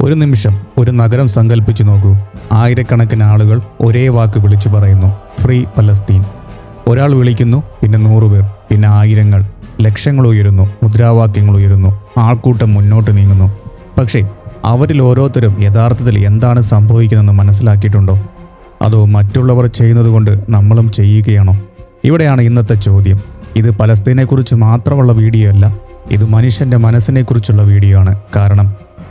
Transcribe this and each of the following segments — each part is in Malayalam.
ഒരു നിമിഷം ഒരു നഗരം സങ്കല്പിച്ചു നോക്കൂ. ആയിരക്കണക്കിന് ആളുകൾ ഒരേ വാക്ക് വിളിച്ചു പറയുന്നു, ഫ്രീ പലസ്തീൻ. ഒരാൾ വിളിക്കുന്നു, പിന്നെ 100 പേർ, പിന്നെ ആയിരങ്ങൾ, ലക്ഷങ്ങൾ ഉയരുന്നു, മുദ്രാവാക്യങ്ങൾ ഉയരുന്നു, ആൾക്കൂട്ടം മുന്നോട്ട് നീങ്ങുന്നു. പക്ഷേ അവരിൽ ഓരോരുത്തരും യഥാർത്ഥത്തിൽ എന്താണ് സംഭവിക്കുന്നതെന്ന് മനസ്സിലാക്കിയിട്ടുണ്ടോ? അതോ മറ്റുള്ളവർ ചെയ്യുന്നതുകൊണ്ട് നമ്മളും ചെയ്യുകയാണോ? ഇവിടെയാണ് ഇന്നത്തെ ചോദ്യം. ഇത് പലസ്തീനെക്കുറിച്ച് മാത്രമുള്ള വീഡിയോ അല്ല, ഇത് മനുഷ്യൻ്റെ മനസ്സിനെക്കുറിച്ചുള്ള വീഡിയോ ആണ്. കാരണം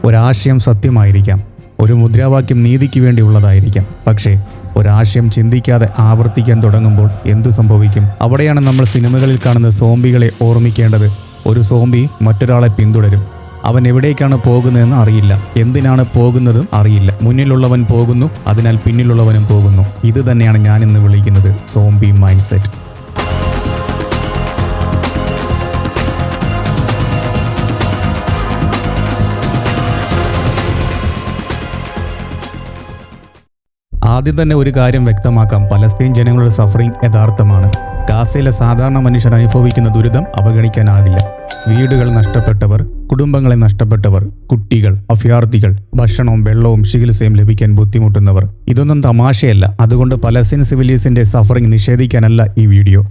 ഒരാശയം സത്യമായിരിക്കാം, ഒരു മുദ്രാവാക്യം നീതിക്ക് വേണ്ടിയുള്ളതായിരിക്കാം. പക്ഷേ ഒരാശയം ചിന്തിക്കാതെ ആവർത്തിക്കാൻ തുടങ്ങുമ്പോൾ എന്തു സംഭവിക്കും? അവിടെയാണ് നമ്മൾ സിനിമകളിൽ കാണുന്ന സോംബികളെ ഓർമ്മിക്കേണ്ടത്. ഒരു സോംബി മറ്റൊരാളെ പിന്തുടരും. അവൻ എവിടേക്കാണ് പോകുന്നതെന്ന് അറിയില്ല, എന്തിനാണ് പോകുന്നതും അറിയില്ല. മുന്നിലുള്ളവൻ പോകുന്നു, അതിനാൽ പിന്നിലുള്ളവനും പോകുന്നു. ഇത് തന്നെയാണ് ഞാനിന്ന് വിളിക്കുന്നത് സോംബി മൈൻഡ് സെറ്റ്. ആദ്യം തന്നെ ഒരു കാര്യം വ്യക്തമാക്കാം. പലസ്തീൻ ജനങ്ങളുടെ സഫറിംഗ് യഥാർത്ഥമാണ്. ഗാസയിലെ സാധാരണ മനുഷ്യർ അനുഭവിക്കുന്ന ദുരിതം അവഗണിക്കാനാവില്ല. വീടുകൾ നഷ്ടപ്പെട്ടവർ, കുടുംബങ്ങളെ നഷ്ടപ്പെട്ടവർ, കുട്ടികൾ, അഭയാർത്ഥികൾ, ഭക്ഷണവും വെള്ളവും ചികിത്സയും ലഭിക്കാൻ ബുദ്ധിമുട്ടുന്നവർ. ഇതൊന്നും തമാശയല്ല. അതുകൊണ്ട് പലസ്തീൻ സിവിലിയൻസിന്റെ സഫറിംഗ് നിഷേധിക്കാനല്ല ഈ വീഡിയോ,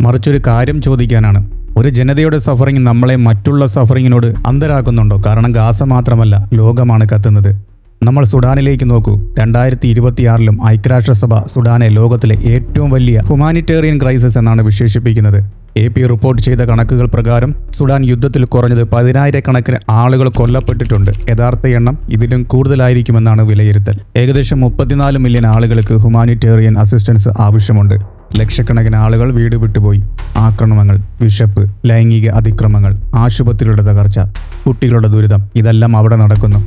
മറിച്ചൊരു കാര്യം ചോദിക്കാനാണ്. ഒരു ജനതയുടെ സഫറിംഗ് നമ്മളെ മറ്റുള്ള സഫറിങ്ങിനോട് അന്തരാക്കുന്നുണ്ടോ? കാരണം ഗാസ മാത്രമല്ല, ലോകമാണ് കത്തുന്നത്. നമ്മൾ സുഡാനിലേക്ക് നോക്കൂ. 2026 ഐക്യരാഷ്ട്രസഭ സുഡാനെ ലോകത്തിലെ ഏറ്റവും വലിയ ഹ്യൂമാനിറ്റേറിയൻ ക്രൈസിസ് എന്നാണ് വിശേഷിപ്പിക്കുന്നത്. AP റിപ്പോർട്ട് ചെയ്ത കണക്കുകൾ പ്രകാരം സുഡാൻ യുദ്ധത്തിൽ കുറഞ്ഞത് 10,000 ആളുകൾ കൊല്ലപ്പെട്ടിട്ടുണ്ട്. യഥാർത്ഥ എണ്ണം ഇതിലും കൂടുതലായിരിക്കുമെന്നാണ് വിലയിരുത്തൽ. ഏകദേശം 34 മില്യൺ ആളുകൾക്ക് ഹ്യൂമാനിറ്റേറിയൻ അസിസ്റ്റൻസ് ആവശ്യമുണ്ട്. ലക്ഷക്കണക്കിന് ആളുകൾ വീട് വിട്ടുപോയി. ആക്രമണങ്ങൾ, വിശപ്പ്, ലൈംഗിക അതിക്രമങ്ങൾ, ആശുപത്രികളുടെ തകർച്ച, കുട്ടികളുടെ ദുരിതം, ഇതെല്ലാം അവിടെ നടക്കുന്നു.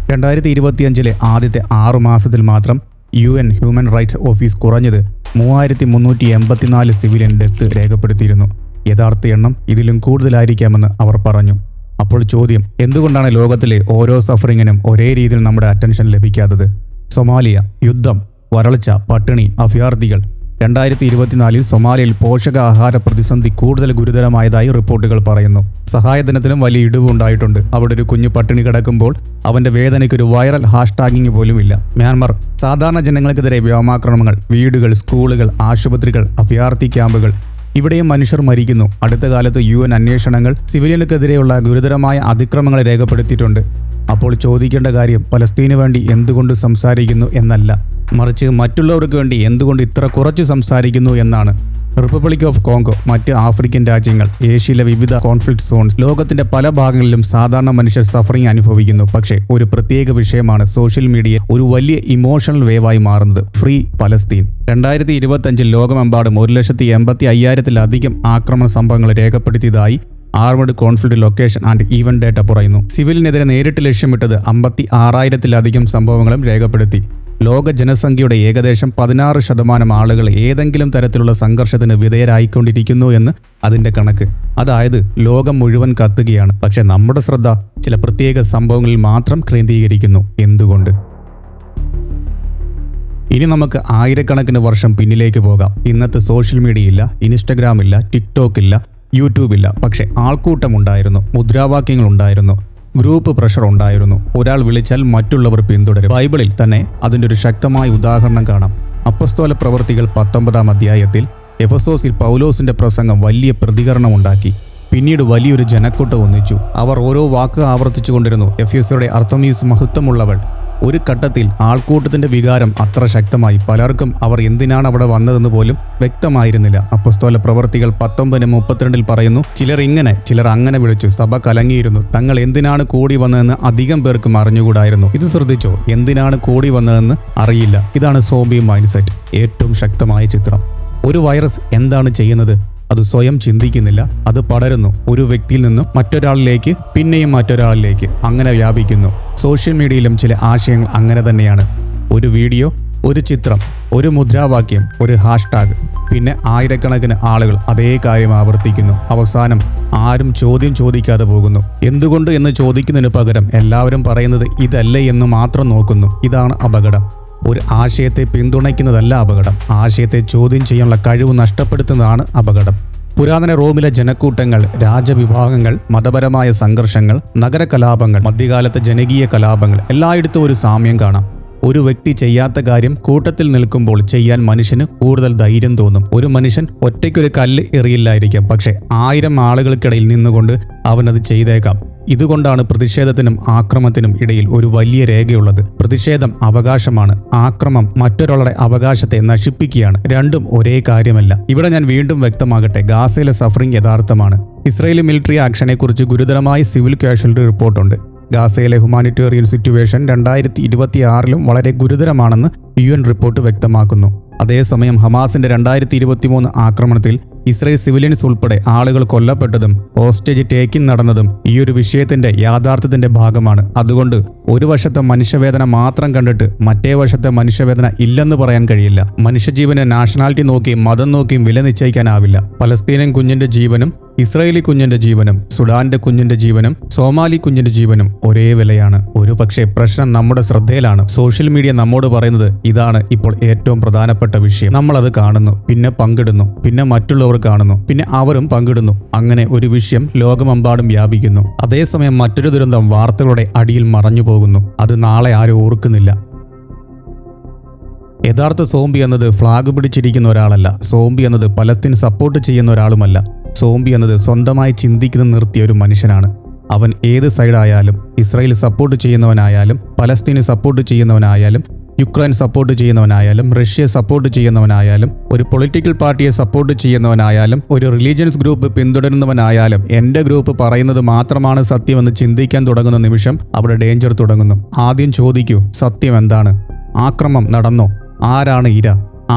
2025 ആദ്യത്തെ 6 മാസത്തിൽ മാത്രം UN ഹ്യൂമൻ റൈറ്റ്സ് ഓഫീസ് കുറഞ്ഞത് 3384 സിവിലിയൻ ഡെത്ത് രേഖപ്പെടുത്തിയിരുന്നു. യഥാർത്ഥ എണ്ണം ഇതിലും കൂടുതലായിരിക്കാമെന്ന് അവർ പറഞ്ഞു. അപ്പോൾ ചോദ്യം, എന്തുകൊണ്ടാണ് ലോകത്തിലെ ഓരോ സഫറിങ്ങിനും ഒരേ രീതിയിൽ നമ്മുടെ അറ്റൻഷൻ ലഭിക്കാത്തത്? സൊമാലിയ, യുദ്ധം, വരൾച്ച, പട്ടിണി, അഭയാർത്ഥികൾ. 2024 സൊമാലിയയിൽ പോഷകാഹാര പ്രതിസന്ധി കൂടുതൽ ഗുരുതരമായതായി റിപ്പോർട്ടുകൾ പറയുന്നു. സഹായധനത്തിനും വലിയ ഇടിവ് ഉണ്ടായിട്ടുണ്ട്. അവിടെ ഒരു കുഞ്ഞു പട്ടിണി കിടക്കുമ്പോൾ അവന്റെ വേദനയ്ക്ക് ഒരു വൈറൽ ഹാഷ്ടാഗിങ് പോലും ഇല്ല. മ്യാൻമർ, സാധാരണ ജനങ്ങൾക്കെതിരെ വ്യോമാക്രമണങ്ങൾ, വീടുകൾ, സ്കൂളുകൾ, ആശുപത്രികൾ, അഭയാർത്ഥി ക്യാമ്പുകൾ, ഇവിടെയും മനുഷ്യർ മരിക്കുന്നു. അടുത്ത കാലത്ത് UN അന്വേഷണങ്ങൾ സിവിലിയനുക്കെതിരെയുള്ള ഗുരുതരമായ അതിക്രമങ്ങൾ രേഖപ്പെടുത്തിയിട്ടുണ്ട്. അപ്പോൾ ചോദിക്കേണ്ട കാര്യം പലസ്തീന് വേണ്ടി എന്തുകൊണ്ട് സംസാരിക്കുന്നു എന്നല്ല, മറിച്ച് മറ്റുള്ളവർക്ക് വേണ്ടി എന്തുകൊണ്ട് ഇത്ര കുറച്ച് സംസാരിക്കുന്നു എന്നാണ്. റിപ്പബ്ലിക് ഓഫ് കോങ്കോ, മറ്റ് ആഫ്രിക്കൻ രാജ്യങ്ങൾ, ഏഷ്യയിലെ വിവിധ കോൺഫ്ലിക്റ്റ് സോൺസ്, ലോകത്തിന്റെ പല ഭാഗങ്ങളിലും സാധാരണ മനുഷ്യർ സഫറിംഗ് അനുഭവിക്കുന്നു. പക്ഷേ ഒരു പ്രത്യേക വിഷയമാണ് സോഷ്യൽ മീഡിയ ഒരു വലിയ ഇമോഷണൽ വേവായി മാറുന്നത്: ഫ്രീ പലസ്തീൻ. 2025 ലോകമെമ്പാടും 1,85,000-ത്തിലധികം ആക്രമണ സംഭവങ്ങൾ രേഖപ്പെടുത്തിയതായി armed conflict location and event data പറയുന്നു. സിവിലിനെതിരെ നേരിട്ട് ലക്ഷ്യമിട്ടത് 56,000-ത്തിലധികം സംഭവങ്ങളും രേഖപ്പെടുത്തി. ലോക ജനസംഖ്യയുടെ ഏകദേശം 16% ആളുകൾ ഏതെങ്കിലും തരത്തിലുള്ള സംഘർഷത്തിന് വിധേയരായിക്കൊണ്ടിരിക്കുന്നു എന്ന് അതിന്റെ കണക്ക്. അതായത് ലോകം മുഴുവൻ കത്തുകയാണ്. പക്ഷെ നമ്മുടെ ശ്രദ്ധ ചില പ്രത്യേക സംഭവങ്ങളിൽ മാത്രം കേന്ദ്രീകരിക്കുന്നു. എന്തുകൊണ്ട്? ഇനി നമുക്ക് ആയിരക്കണക്കിന് വർഷം പിന്നിലേക്ക് പോകാം. ഇന്നത്തെ സോഷ്യൽ മീഡിയ ഇല്ല, ഇൻസ്റ്റഗ്രാം ഇല്ല, ടിക്ടോക്ക് ഇല്ല, യൂട്യൂബ് ഇല്ല. പക്ഷെ ആൾക്കൂട്ടമുണ്ടായിരുന്നു, മുദ്രാവാക്യങ്ങൾ ഉണ്ടായിരുന്നു, ഗ്രൂപ്പ് പ്രഷർ ഉണ്ടായിരുന്നു. ഒരാൾ വിളിച്ചാൽ മറ്റുള്ളവർ പിന്തുടരും. ബൈബിളിൽ തന്നെ അതിൻ്റെ ഒരു ശക്തമായ ഉദാഹരണം കാണാം. അപ്പസ്തോല പ്രവൃത്തികൾ 19-ാം അധ്യായത്തിൽ എഫെസോസിൽ പൗലോസിന്റെ പ്രസംഗം വലിയ പ്രതികരണമുണ്ടാക്കി. പിന്നീട് വലിയൊരു ജനക്കൂട്ടം ഒന്നിച്ചു. അവർ ഓരോ വാക്ക് ആവർത്തിച്ചുകൊണ്ടിരുന്നു: എഫെസോയുടെ അർത്തമീസ് മഹത്വമുള്ളവൾ. ഒരു ഘട്ടത്തിൽ ആൾക്കൂട്ടത്തിന്റെ വികാരം അത്ര ശക്തമായി പലർക്കും അവർ എന്തിനാണ് അവിടെ വന്നതെന്ന് പോലും വ്യക്തമായിരുന്നില്ല. അപ്പസ്തോല പ്രവൃത്തികൾ 19:32 പറയുന്നു: ചിലർ ഇങ്ങനെ, ചിലർ അങ്ങനെ വിളിച്ചു. സഭ കലങ്ങിയിരുന്നു. തങ്ങൾ എന്തിനാണ് കൂടി വന്നതെന്ന് അധികം പേർക്കും അറിഞ്ഞുകൂടായിരുന്നു. ഇത് ശ്രദ്ധിച്ചോ? എന്തിനാണ് കൂടി വന്നതെന്ന് അറിയില്ല. ഇതാണ് സോംബി മൈൻഡ് സെറ്റ്. ഏറ്റവും ശക്തമായ ചിത്രം. ഒരു വൈറസ് എന്താണ് ചെയ്യുന്നത്? അത് സ്വയം ചിന്തിക്കുന്നില്ല, അത് പടരുന്നു. ഒരു വ്യക്തിയിൽ നിന്നും മറ്റൊരാളിലേക്ക്, പിന്നെയും മറ്റൊരാളിലേക്ക്, അങ്ങനെ വ്യാപിക്കുന്നു. സോഷ്യൽ മീഡിയയിലും ചില ആശയങ്ങൾ അങ്ങനെ തന്നെയാണ്. ഒരു വീഡിയോ, ഒരു ചിത്രം, ഒരു മുദ്രാവാക്യം, ഒരു ഹാഷ്ടാഗ്, പിന്നെ ആയിരക്കണക്കിന് ആളുകൾ അതേ കാര്യം ആവർത്തിക്കുന്നു. അവസാനം ആരും ചോദ്യം ചോദിക്കാതെ പോകുന്നു. എന്തുകൊണ്ട് എന്ന് ചോദിക്കുന്നതിന് പകരം എല്ലാവരും പറയുന്നത് ഇതല്ലേ എന്ന് മാത്രം നോക്കുന്നു. ഇതാണ് അപകടം. ഒരു ആശയത്തെ പിന്തുണയ്ക്കുന്നതല്ല അപകടം, ആശയത്തെ ചോദ്യം ചെയ്യാനുള്ള കഴിവ് നഷ്ടപ്പെടുത്തുന്നതാണ് അപകടം. പുരാതന റോമിലെ ജനക്കൂട്ടങ്ങൾ, രാജവിഭാഗങ്ങൾ, മതപരമായ സംഘർഷങ്ങൾ, നഗരകലാപങ്ങൾ, മധ്യകാലത്തെ ജനകീയ കലാപങ്ങൾ എല്ലായിടത്തും ഒരു സാമ്യം കാണാം. ഒരു വ്യക്തി ചെയ്യാത്ത കാര്യം കൂട്ടത്തിൽ നിൽക്കുമ്പോൾ ചെയ്യാൻ മനുഷ്യന് കൂടുതൽ ധൈര്യം തോന്നും. ഒരു മനുഷ്യൻ ഒറ്റയ്ക്കൊരു കല്ല് എറിയില്ലായിരിക്കാം, പക്ഷെ 1000 ആളുകൾക്കിടയിൽ നിന്നുകൊണ്ട് അവനത് ചെയ്തേക്കാം. ഇതുകൊണ്ടാണ് പ്രതിഷേധത്തിനും ആക്രമണത്തിനും ഇടയിൽ ഒരു വലിയ രേഖയുള്ളത്. പ്രതിഷേധം അവകാശമാണ്, ആക്രമം മറ്റൊരാളുടെ അവകാശത്തെ നശിപ്പിക്കുകയാണ്. രണ്ടും ഒരേ കാര്യമല്ല. ഇവിടെ ഞാൻ വീണ്ടും വ്യക്തമാകട്ടെ, ഗാസയിലെ സഫറിംഗ് യഥാർത്ഥമാണ്. ഇസ്രായേലി മിലിറ്ററി ആക്ഷനെക്കുറിച്ച് ഗുരുതരമായ സിവിൽ കാഷ്വാലിറ്റി റിപ്പോർട്ടുണ്ട്. ഗാസയിലെ ഹ്യൂമാനിറ്റേറിയൻ സിറ്റുവേഷൻ 2026 വളരെ ഗുരുതരമാണെന്ന് UN റിപ്പോർട്ട് വ്യക്തമാക്കുന്നു. അതേസമയം ഹമാസിന്റെ 2023 ആക്രമണത്തിൽ ഇസ്രായേൽ സിവിലിയൻസ് ഉൾപ്പെടെ ആളുകൾ കൊല്ലപ്പെട്ടതും ഹോസ്റ്റേജ് ടേക്കിംഗ് നടന്നതും ഈയൊരു വിഷയത്തിന്റെ യാഥാർത്ഥ്യത്തിന്റെ ഭാഗമാണ്. അതുകൊണ്ട് ഒരു വശത്തെ മനുഷ്യവേദന മാത്രം കണ്ടിട്ട് മറ്റേ വശത്തെ മനുഷ്യവേദന ഇല്ലെന്ന് പറയാൻ കഴിയില്ല. മനുഷ്യജീവന് നാഷണാലിറ്റി നോക്കിയും മതം നോക്കിയും വില നിശ്ചയിക്കാനാവില്ല. പലസ്തീനിയൻ കുഞ്ഞിന്റെ ജീവനും ഇസ്രായേലി കുഞ്ഞിന്റെ ജീവനും സുഡാന്റെ കുഞ്ഞിന്റെ ജീവനും സോമാലി കുഞ്ഞിന്റെ ജീവനും ഒരേ വിലയാണ്. ഒരു പക്ഷേ പ്രശ്നം നമ്മുടെ ശ്രദ്ധയിലാണ്. സോഷ്യൽ മീഡിയ നമ്മോട് പറയുന്നത് ഇതാണ് ഇപ്പോൾ ഏറ്റവും പ്രധാനപ്പെട്ട വിഷയം. നമ്മളത് കാണുന്നു, പിന്നെ പങ്കിടുന്നു, പിന്നെ മറ്റുള്ളവർ കാണുന്നു, പിന്നെ അവരും പങ്കിടുന്നു. അങ്ങനെ ഒരു വിഷയം ലോകമെമ്പാടും വ്യാപിക്കുന്നു. അതേസമയം മറ്റൊരു ദുരന്തം വാർത്തകളുടെ അടിയിൽ മറഞ്ഞു പോകുന്നു. അത് നാളെ ആരും ഓർക്കുന്നില്ല. യഥാർത്ഥ സോംബി എന്നത് ഫ്ലാഗ് പിടിച്ചിരിക്കുന്ന ഒരാളല്ല. സോംബി എന്നത് പലസ്തീൻ സപ്പോർട്ട് ചെയ്യുന്ന ഒരാളുമല്ല. സോംബി എന്നത് സ്വന്തമായി ചിന്തിക്കുന്ന നിർത്തിയ ഒരു മനുഷ്യനാണ്. അവൻ ഏത് സൈഡായാലും, ഇസ്രായേൽ സപ്പോർട്ട് ചെയ്യുന്നവനായാലും, പലസ്തീന് സപ്പോർട്ട് ചെയ്യുന്നവനായാലും, യുക്രൈൻ സപ്പോർട്ട് ചെയ്യുന്നവനായാലും, റഷ്യ സപ്പോർട്ട് ചെയ്യുന്നവനായാലും, ഒരു പൊളിറ്റിക്കൽ പാർട്ടിയെ സപ്പോർട്ട് ചെയ്യുന്നവനായാലും, ഒരു റിലീജിയൻസ് ഗ്രൂപ്പ് പിന്തുടരുന്നവനായാലും, എൻ്റെ ഗ്രൂപ്പ് പറയുന്നത് മാത്രമാണ് സത്യമെന്ന് ചിന്തിക്കാൻ തുടങ്ങുന്ന നിമിഷം അവിടെ ഡേഞ്ചർ തുടങ്ങുന്നു. ആദ്യം ചോദിക്കൂ, സത്യം എന്താണ്? ആക്രമണം നടന്നോ? ആരാണ് ഇര?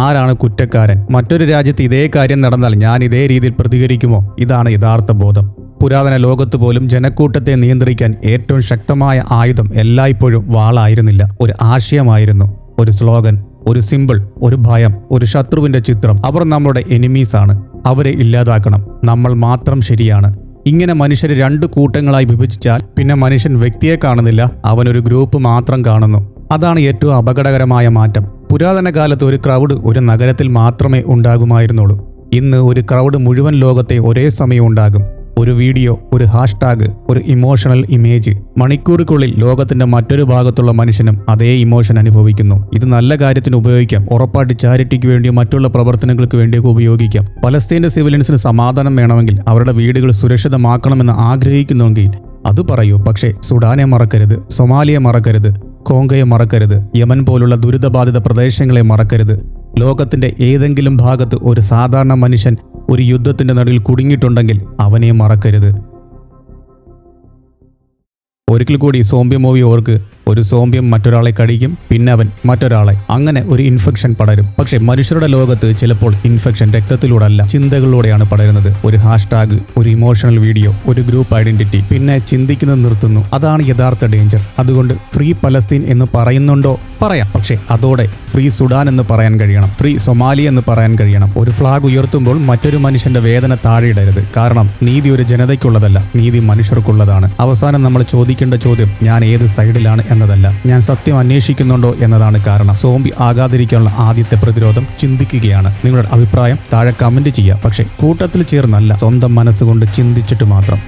ആരാണ് കുറ്റക്കാരൻ? മറ്റൊരു രാജ്യത്ത് ഇതേ കാര്യം നടന്നാൽ ഞാൻ ഇതേ രീതിയിൽ പ്രതികരിക്കുമോ? ഇതാണ് യഥാർത്ഥ ബോധം. പുരാതന ലോകത്ത് പോലും ജനക്കൂട്ടത്തെ നിയന്ത്രിക്കാൻ ഏറ്റവും ശക്തമായ ആയുധം എല്ലായ്പ്പോഴും വാളായിരുന്നില്ല. ഒരു ആശയമായിരുന്നു, ഒരു സ്ലോഗൻ, ഒരു സിമ്പിൾ, ഒരു ഭയം, ഒരു ശത്രുവിന്റെ ചിത്രം. അവർ നമ്മുടെ എനിമീസാണ്, അവരെ ഇല്ലാതാക്കണം, നമ്മൾ മാത്രം ശരിയാണ്. ഇങ്ങനെ മനുഷ്യരെ 2 കൂട്ടങ്ങളായി വിഭജിച്ചാൽ പിന്നെ മനുഷ്യൻ വ്യക്തിയെ കാണുന്നില്ല, അവനൊരു ഗ്രൂപ്പ് മാത്രം കാണുന്നു. അതാണ് ഏറ്റവും അപകടകരമായ മാറ്റം. പുരാതന കാലത്ത് ഒരു ക്രൗഡ് ഒരു നഗരത്തിൽ മാത്രമേ ഉണ്ടാകുമായിരുന്നുള്ളൂ. ഇന്ന് ഒരു ക്രൗഡ് മുഴുവൻ ലോകത്തെ ഒരേ സമയം ഉണ്ടാകും. ഒരു വീഡിയോ, ഒരു ഹാഷ്ടാഗ്, ഒരു ഇമോഷണൽ ഇമേജ്, മണിക്കൂറുകൾക്കുള്ളിൽ ലോകത്തിന്റെ മറ്റൊരു ഭാഗത്തുള്ള മനുഷ്യനും അതേ ഇമോഷൻ അനുഭവിക്കുന്നു. ഇത് നല്ല കാര്യത്തിന് ഉപയോഗിക്കാം, ഉറപ്പായിട്ട് ചാരിറ്റിക്ക് വേണ്ടിയോ മറ്റുള്ള പ്രവർത്തനങ്ങൾക്ക് വേണ്ടിയൊക്കെ ഉപയോഗിക്കാം. പലസ്തീന്റെ സിവിലിയൻസിന് സമാധാനം വേണമെങ്കിൽ, അവരുടെ വീടുകൾ സുരക്ഷിതമാക്കണമെന്ന് ആഗ്രഹിക്കുന്നുവെങ്കിൽ അത് പറയൂ. പക്ഷേ സുഡാനെ മറക്കരുത്, സൊമാലിയെ മറക്കരുത്, കോങ്കയെ മറക്കരുത്, യമൻ പോലുള്ള ദുരിതബാധിത പ്രദേശങ്ങളെ മറക്കരുത്. ലോകത്തിന്റെ ഏതെങ്കിലും ഭാഗത്ത് ഒരു സാധാരണ മനുഷ്യൻ ഒരു യുദ്ധത്തിന്റെ നടുവിൽ കുടുങ്ങിയിട്ടുണ്ടെങ്കിൽ അവനെ മറക്കരുത്. ഒരിക്കൽ കൂടി സോംബി മൂവി ഓർക്ക്. ഒരു സോംബിയം മറ്റൊരാളെ കടിക്കും, പിന്നെ അവൻ മറ്റൊരാളെ, അങ്ങനെ ഒരു ഇൻഫെക്ഷൻ പടരും. പക്ഷെ മനുഷ്യരുടെ ലോകത്ത് ചിലപ്പോൾ ഇൻഫെക്ഷൻ രക്തത്തിലൂടെയല്ല, ചിന്തകളിലൂടെയാണ് പടരുന്നത്. ഒരു ഹാഷ്ടാഗ്, ഒരു ഇമോഷണൽ വീഡിയോ, ഒരു ഗ്രൂപ്പ് ഐഡന്റിറ്റി, പിന്നെ ചിന്തിക്കുന്നത് നിർത്തുന്നു. അതാണ് യഥാർത്ഥ ഡേഞ്ചർ. അതുകൊണ്ട് ഫ്രീ പലസ്തീൻ എന്ന് പറയുന്നുണ്ടോ? പറയാം. പക്ഷേ അതോടെ ഫ്രീ സുഡാൻ എന്ന് പറയാൻ കഴിയണം, ഫ്രീ സൊമാലി എന്ന് പറയാൻ കഴിയണം. ഒരു ഫ്ലാഗ് ഉയർത്തുമ്പോൾ മറ്റൊരു മനുഷ്യന്റെ വേദന താഴെയിടരുത്. കാരണം നീതി ഒരു ജനതയ്ക്കുള്ളതല്ല, നീതി മനുഷ്യർക്കുള്ളതാണ്. അവസാനം നമ്മൾ ചോദിക്കേണ്ട ചോദ്യം ഞാൻ ഏത് സൈഡിലാണ് എന്നതല്ല, ഞാൻ സത്യം അന്വേഷിക്കുന്നുണ്ടോ എന്നതാണ്. കാരണം സോംബി ആകാതിരിക്കാനുള്ള ആദ്യത്തെ പ്രതിരോധം ചിന്തിക്കുകയാണ്. നിങ്ങളുടെ അഭിപ്രായം താഴെ കമന്റ് ചെയ്യുക. പക്ഷേ കൂട്ടത്തിൽ ചേർന്നല്ല, സ്വന്തം മനസ്സുകൊണ്ട് ചിന്തിച്ചിട്ട് മാത്രം.